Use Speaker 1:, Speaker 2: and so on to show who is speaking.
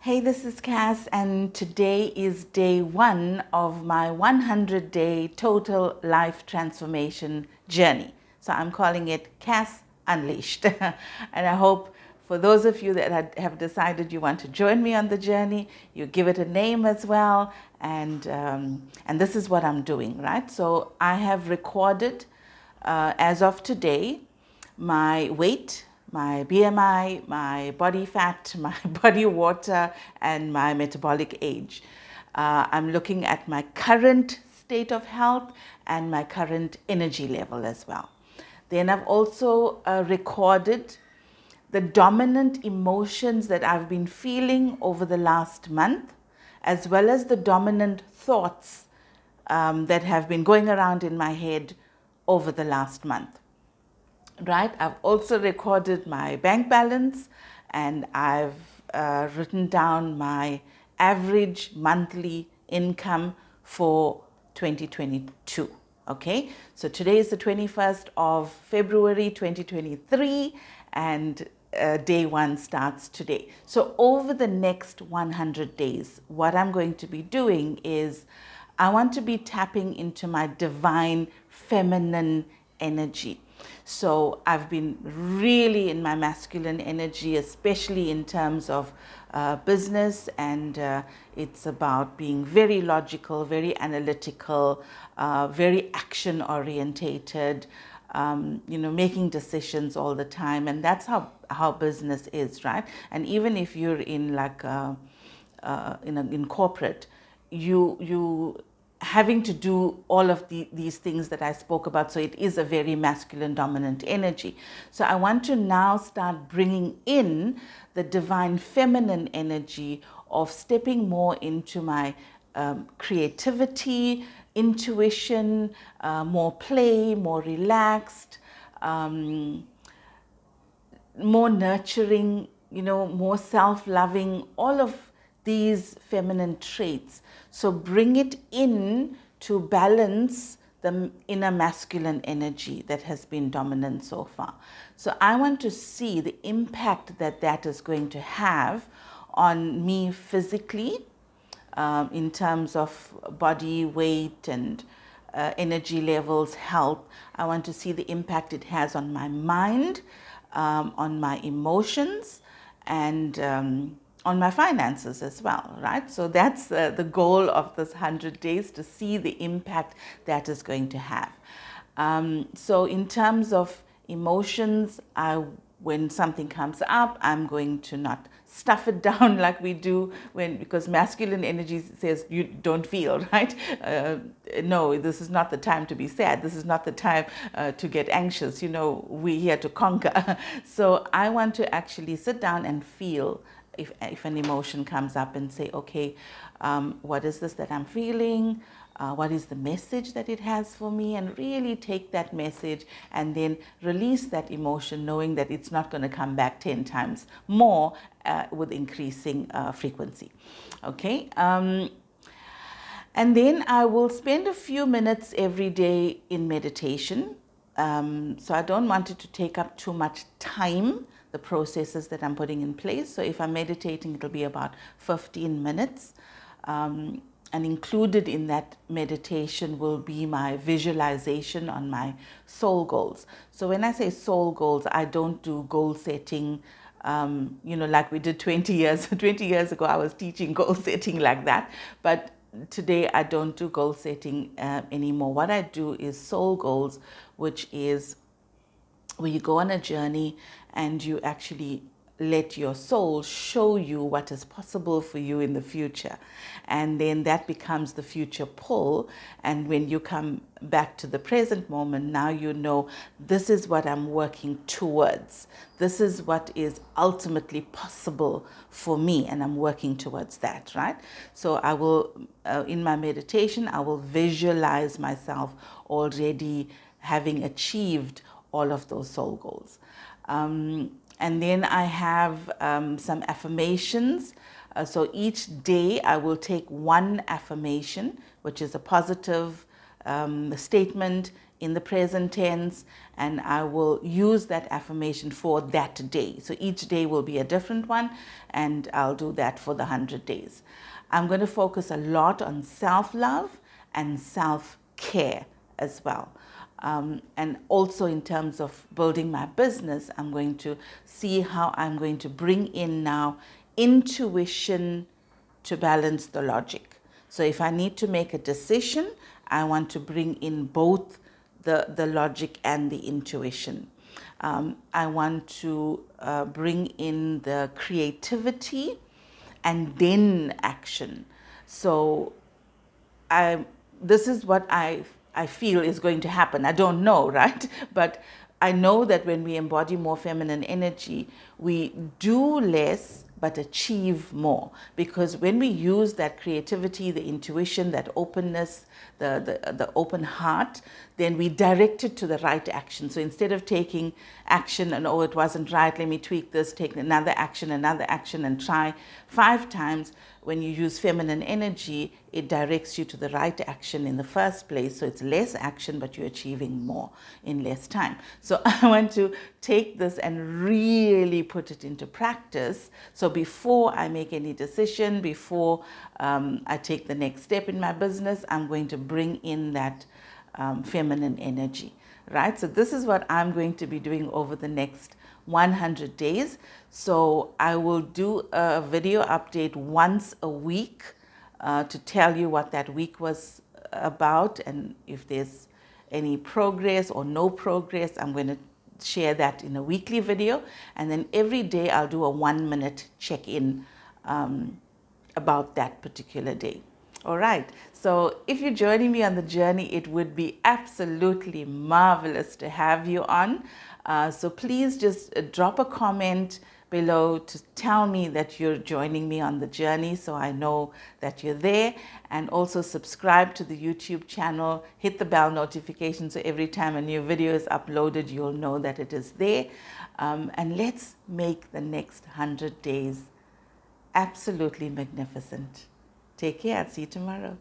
Speaker 1: Hey, this is Cass, and today is day one of my 100-day total life transformation journey. So I'm calling it Cass Unleashed. And I hope for those of you that have decided you want to join me on the journey, you give it a name as well. And this is what I'm doing, right? So I have recorded, as of today, my weight, my BMI, my body fat, my body water, and my metabolic age. I'm looking at my current state of health and my current energy level as well. Then I've also recorded the dominant emotions that I've been feeling over the last month, as well as the dominant thoughts that have been going around in my head over the last month. Right, I've also recorded my bank balance, and I've written down my average monthly income for 2022. Okay, so today is the 21st of February 2023, and day one starts today. So over the next 100 days, what I'm going to be doing is I want to be tapping into my divine feminine energy. So I've been really in my masculine energy, especially in terms of business, and it's about being very logical, very analytical, very action orientated, making decisions all the time. And that's how business is, right? And even if you're in in corporate, you having to do all of these things that I spoke about. So it is a very masculine dominant energy. So I want to now start bringing in the divine feminine energy of stepping more into my creativity, intuition, more play, more relaxed, more nurturing, more self-loving, all of these feminine traits. So bring it in to balance the inner masculine energy that has been dominant so far. So I want to see the impact that that is going to have on me physically, in terms of body weight and energy levels, health. I want to see the impact it has on my mind, on my emotions, and on my finances as well, right? So that's the goal of this 100 days, to see the impact that is going to have. So in terms of emotions, when something comes up, I'm going to not stuff it down like we do because masculine energy says you don't feel, right? No, this is not the time to be sad. This is not the time to get anxious. We're here to conquer. So I want to actually sit down and feel if an emotion comes up and say, okay, what is this that I'm feeling? What is the message that it has for me? And really take that message and then release that emotion, knowing that it's not going to come back 10 times more with increasing frequency. Okay. And then I will spend a few minutes every day in meditation. So I don't want it to take up too much time, the processes that I'm putting in place. So if I'm meditating, it'll be about 15 minutes. And included in that meditation will be my visualization on my soul goals. So when I say soul goals, I don't do goal setting, like we did 20 years. 20 years ago, I was teaching goal setting like that. But today, I don't do goal setting anymore. What I do is soul goals, which is where you go on a journey and you actually let your soul show you what is possible for you in the future. And then that becomes the future pull. And when you come back to the present moment, now you know this is what I'm working towards. This is what is ultimately possible for me, and I'm working towards that, right? So I will, in my meditation, I will visualize myself already having achieved all of those soul goals. And then I have some affirmations. So each day I will take one affirmation, which is a positive statement in the present tense, and I will use that affirmation for that day. So each day will be a different one, and I'll do that for the 100 days. I'm going to focus a lot on self-love and self-care as well. And also in terms of building my business, I'm going to see how I'm going to bring in now intuition to balance the logic. So if I need to make a decision, I want to bring in both the logic and the intuition. I want to bring in the creativity and then action. So this is what I feel is going to happen. I don't know, right? But I know that when we embody more feminine energy, we do less but achieve more. Because when we use that creativity, the intuition, that openness, the open heart, then we direct it to the right action. So instead of taking action and, oh, it wasn't right, let me tweak this, take another action, and try 5 times, when you use feminine energy, it directs you to the right action in the first place. So it's less action, but you're achieving more in less time. So I want to take this and really put it into practice. So before I make any decision, before I take the next step in my business, I'm going to bring in that feminine energy, right? So this is what I'm going to be doing over the next 100 days. So I will do a video update once a week to tell you what that week was about, and if there's any progress or no progress, I'm going to share that in a weekly video. And then every day I'll do a 1-minute check-in about that particular day. All right, so if you're joining me on the journey, it would be absolutely marvelous to have you on. So please just drop a comment below to tell me that you're joining me on the journey, so I know that you're there. And also subscribe to the YouTube channel, hit the bell notification so every time a new video is uploaded, you'll know that it is there. And let's make the next 100 days absolutely magnificent. Take care. I'll see you tomorrow.